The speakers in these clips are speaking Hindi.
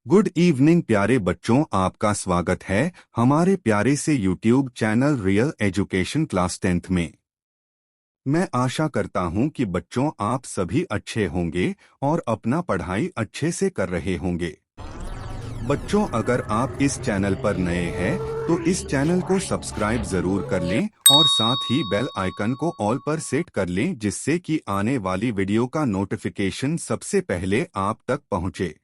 गुड इवनिंग प्यारे बच्चों, आपका स्वागत है हमारे प्यारे से YouTube channel real education class 10th में। मैं आशा करता हूं कि बच्चों आप सभी अच्छे होंगे और अपना पढ़ाई अच्छे से कर रहे होंगे। बच्चों, अगर आप इस चैनल पर नए हैं तो इस चैनल को सब्सक्राइब जरूर कर लें और साथ ही बेल आइकन को ऑल पर सेट कर लें, जिससे कि आने वाली वीडियो का नोटिफिकेशन सबसे पहले आप तक पहुंचे।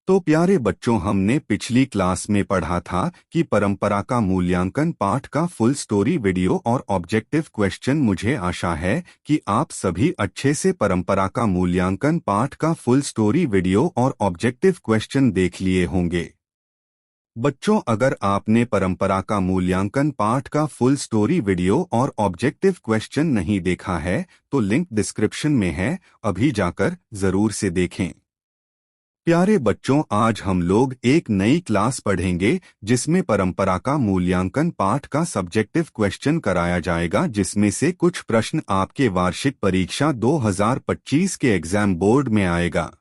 तो प्यारे बच्चों, हमने पिछली क्लास में पढ़ा था कि परंपरा का मूल्यांकन पाठ का फुल स्टोरी वीडियो और ऑब्जेक्टिव क्वेश्चन। मुझे आशा है कि आप सभी अच्छे से परंपरा का मूल्यांकन पाठ का फुल स्टोरी वीडियो और ऑब्जेक्टिव क्वेश्चन देख लिए होंगे। बच्चों, अगर आपने परंपरा का मूल्यांकन पाठ का फुल स्टोरी वीडियो और ऑब्जेक्टिव क्वेश्चन नहीं देखा है तो लिंक डिस्क्रिप्शन में है, अभी जाकर जरूर से देखें। प्यारे बच्चों, आज हम लोग एक नई क्लास पढ़ेंगे जिसमें परंपरा का मूल्यांकन पाठ का सब्जेक्टिव क्वेश्चन कराया जाएगा, जिसमें से कुछ प्रश्न आपके वार्षिक परीक्षा 2025 के एग्जाम बोर्ड में आएगा।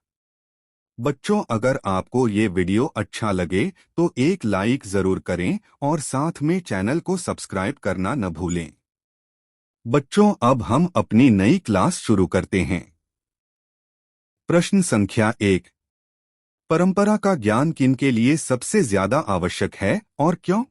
बच्चों, अगर आपको ये वीडियो अच्छा लगे तो एक लाइक जरूर करें और साथ में चैनल को सब्सक्राइब करना न भूलें। बच्चों, अब हम अपनी नई क्लास शुरू करते हैं। प्रश्न संख्या 1। परंपरा का ज्ञान किनके लिए सबसे ज्यादा आवश्यक है और क्यों?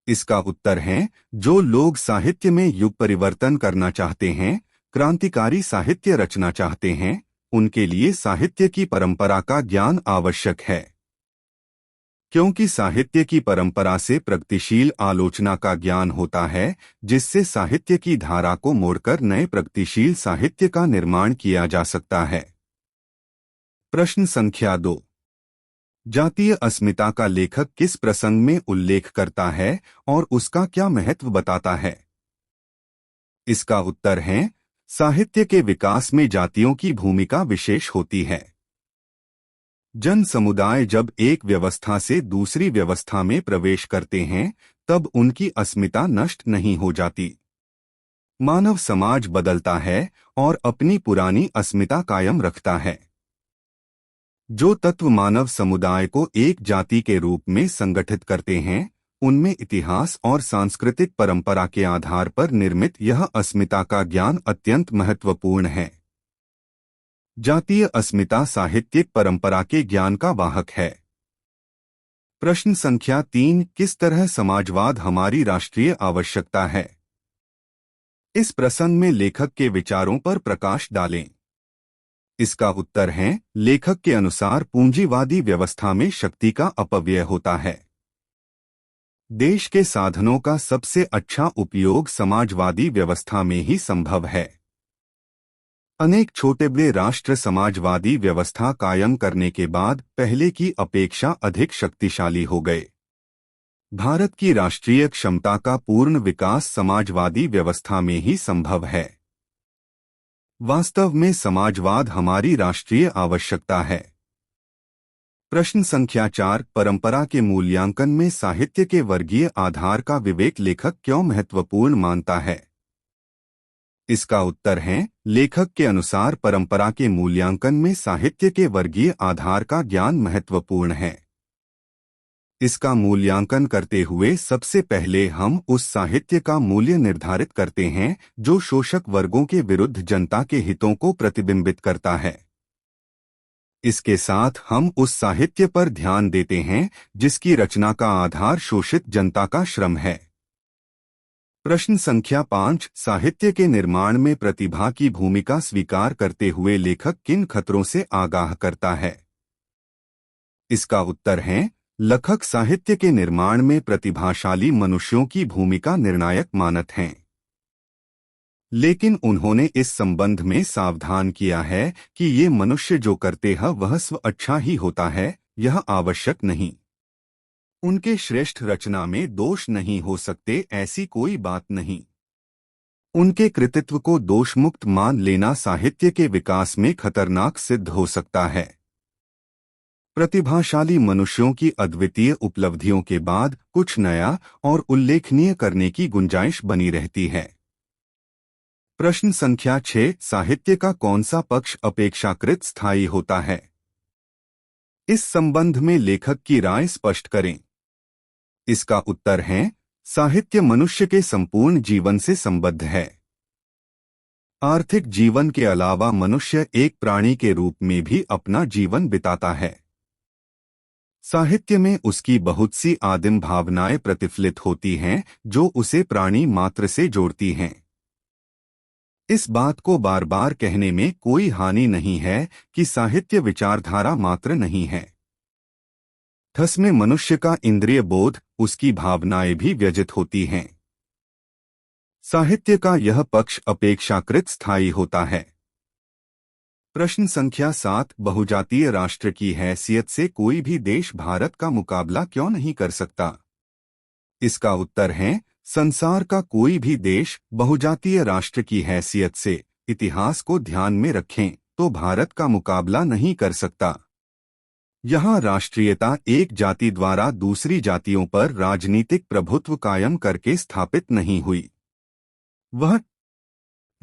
इसका उत्तर है जो लोग साहित्य में युग परिवर्तन करना चाहते हैं, क्रांतिकारी साहित्य रचना चाहते हैं, उनके लिए साहित्य की परंपरा का ज्ञान आवश्यक है। क्योंकि साहित्य की परंपरा से प्रगतिशील आलोचना का ज्ञान होता है, जिससे साहित्य की धारा को मोड़कर नए प्रगतिशील साहित्य का निर्माण किया जा सकता है। प्रश्न संख्या 2। जातीय अस्मिता का लेखक किस प्रसंग में उल्लेख करता है और उसका क्या महत्व बताता है? इसका उत्तर है साहित्य के विकास में जातियों की भूमिका विशेष होती है। जन समुदाय जब एक व्यवस्था से दूसरी व्यवस्था में प्रवेश करते हैं तब उनकी अस्मिता नष्ट नहीं हो जाती। मानव समाज बदलता है और अपनी पुरानी अस्मिता कायम रखता है। जो तत्व मानव समुदाय को एक जाति के रूप में संगठित करते हैं, उनमें इतिहास और सांस्कृतिक परंपरा के आधार पर निर्मित यह अस्मिता का ज्ञान अत्यंत महत्वपूर्ण है। जातीय अस्मिता साहित्यिक परंपरा के ज्ञान का वाहक है। प्रश्न संख्या 3। किस तरह समाजवाद हमारी राष्ट्रीय आवश्यकता है? इस प्रसंग में लेखक के विचारों पर प्रकाश डालें। इसका उत्तर है लेखक के अनुसार पूंजीवादी व्यवस्था में शक्ति का अपव्यय होता है। देश के साधनों का सबसे अच्छा उपयोग समाजवादी व्यवस्था में ही संभव है। अनेक छोटे बड़े राष्ट्र समाजवादी व्यवस्था कायम करने के बाद पहले की अपेक्षा अधिक शक्तिशाली हो गए। भारत की राष्ट्रीय क्षमता का पूर्ण विकास समाजवादी व्यवस्था में ही संभव है। वास्तव में समाजवाद हमारी राष्ट्रीय आवश्यकता है। प्रश्न संख्या 4। परंपरा के मूल्यांकन में साहित्य के वर्गीय आधार का विवेक लेखक क्यों महत्वपूर्ण मानता है? इसका उत्तर है लेखक के अनुसार परंपरा के मूल्यांकन में साहित्य के वर्गीय आधार का ज्ञान महत्वपूर्ण है। इसका मूल्यांकन करते हुए सबसे पहले हम उस साहित्य का मूल्य निर्धारित करते हैं जो शोषक वर्गों के विरुद्ध जनता के हितों को प्रतिबिंबित करता है। इसके साथ हम उस साहित्य पर ध्यान देते हैं जिसकी रचना का आधार शोषित जनता का श्रम है। प्रश्न संख्या 5। साहित्य के निर्माण में प्रतिभा की भूमिका स्वीकार करते हुए लेखक किन खतरों से आगाह करता है? इसका उत्तर है लेखक साहित्य के निर्माण में प्रतिभाशाली मनुष्यों की भूमिका निर्णायक मानत हैं। लेकिन उन्होंने इस संबंध में सावधान किया है कि ये मनुष्य जो करते हैं वह स्व अच्छा ही होता है, यह आवश्यक नहीं। उनके श्रेष्ठ रचना में दोष नहीं हो सकते, ऐसी कोई बात नहीं। उनके कृतित्व को दोषमुक्त मान लेना साहित्य के विकास में खतरनाक सिद्ध हो सकता है। प्रतिभाशाली मनुष्यों की अद्वितीय उपलब्धियों के बाद कुछ नया और उल्लेखनीय करने की गुंजाइश बनी रहती है। प्रश्न संख्या 6। साहित्य का कौन सा पक्ष अपेक्षाकृत स्थायी होता है? इस संबंध में लेखक की राय स्पष्ट करें। इसका उत्तर है, साहित्य मनुष्य के संपूर्ण जीवन से संबद्ध है। आर्थिक जीवन के अलावा मनुष्य एक प्राणी के रूप में भी अपना जीवन बिताता है। साहित्य में उसकी बहुत सी आदिम भावनाएं प्रतिफलित होती हैं जो उसे प्राणी मात्र से जोड़ती हैं। इस बात को बार बार कहने में कोई हानि नहीं है कि साहित्य विचारधारा मात्र नहीं है। थस में मनुष्य का इंद्रिय बोध, उसकी भावनाएं भी व्यजित होती हैं। साहित्य का यह पक्ष अपेक्षाकृत स्थायी होता है। प्रश्न संख्या 7, बहुजातीय राष्ट्र की हैसियत से कोई भी देश भारत का मुकाबला क्यों नहीं कर सकता? इसका उत्तर है, संसार का कोई भी देश बहुजातीय राष्ट्र की हैसियत से इतिहास को ध्यान में रखें तो भारत का मुकाबला नहीं कर सकता। यहाँ राष्ट्रीयता एक जाति द्वारा दूसरी जातियों पर राजनीतिक प्रभुत्व कायम करके स्थापित नहीं हुई। वह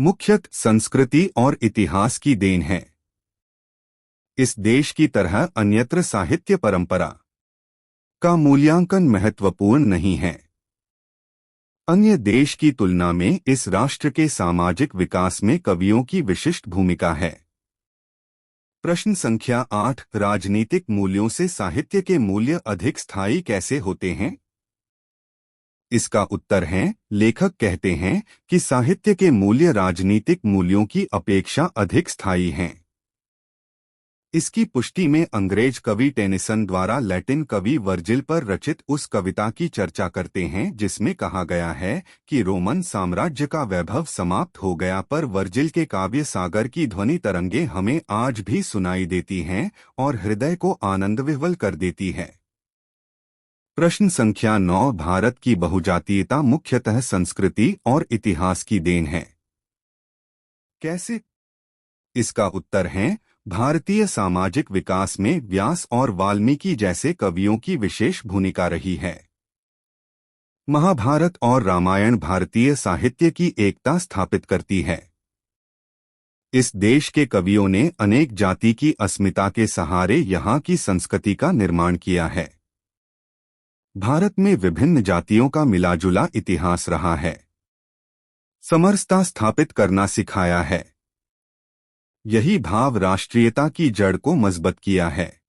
मुख्यतः संस्कृति और इतिहास की देन है। इस देश की तरह अन्यत्र साहित्य परंपरा का मूल्यांकन महत्वपूर्ण नहीं है। अन्य देश की तुलना में इस राष्ट्र के सामाजिक विकास में कवियों की विशिष्ट भूमिका है। प्रश्न संख्या 8, राजनीतिक मूल्यों से साहित्य के मूल्य अधिक स्थायी कैसे होते हैं? इसका उत्तर है, लेखक कहते हैं कि साहित्य के मूल्य राजनीतिक मूल्यों की अपेक्षा अधिक स्थायी हैं। इसकी पुष्टि में अंग्रेज कवि टेनिसन द्वारा लैटिन कवि वर्जिल पर रचित उस कविता की चर्चा करते हैं जिसमें कहा गया है कि रोमन साम्राज्य का वैभव समाप्त हो गया, पर वर्जिल के काव्य सागर की ध्वनि तरंगे हमें आज भी सुनाई देती हैं और हृदय को आनंद विह्वल कर देती है। प्रश्न संख्या 9, भारत की बहुजातीयता मुख्यतः संस्कृति और इतिहास की देन है। कैसे? इसका उत्तर है, भारतीय सामाजिक विकास में व्यास और वाल्मीकि जैसे कवियों की विशेष भूमिका रही है। महाभारत और रामायण भारतीय साहित्य की एकता स्थापित करती है। इस देश के कवियों ने अनेक जाति की अस्मिता के सहारे यहाँ की संस्कृति का निर्माण किया है। भारत में विभिन्न जातियों का मिलाजुला इतिहास रहा है। समरसता स्थापित करना सिखाया है। यही भाव राष्ट्रीयता की जड़ को मजबूत किया है।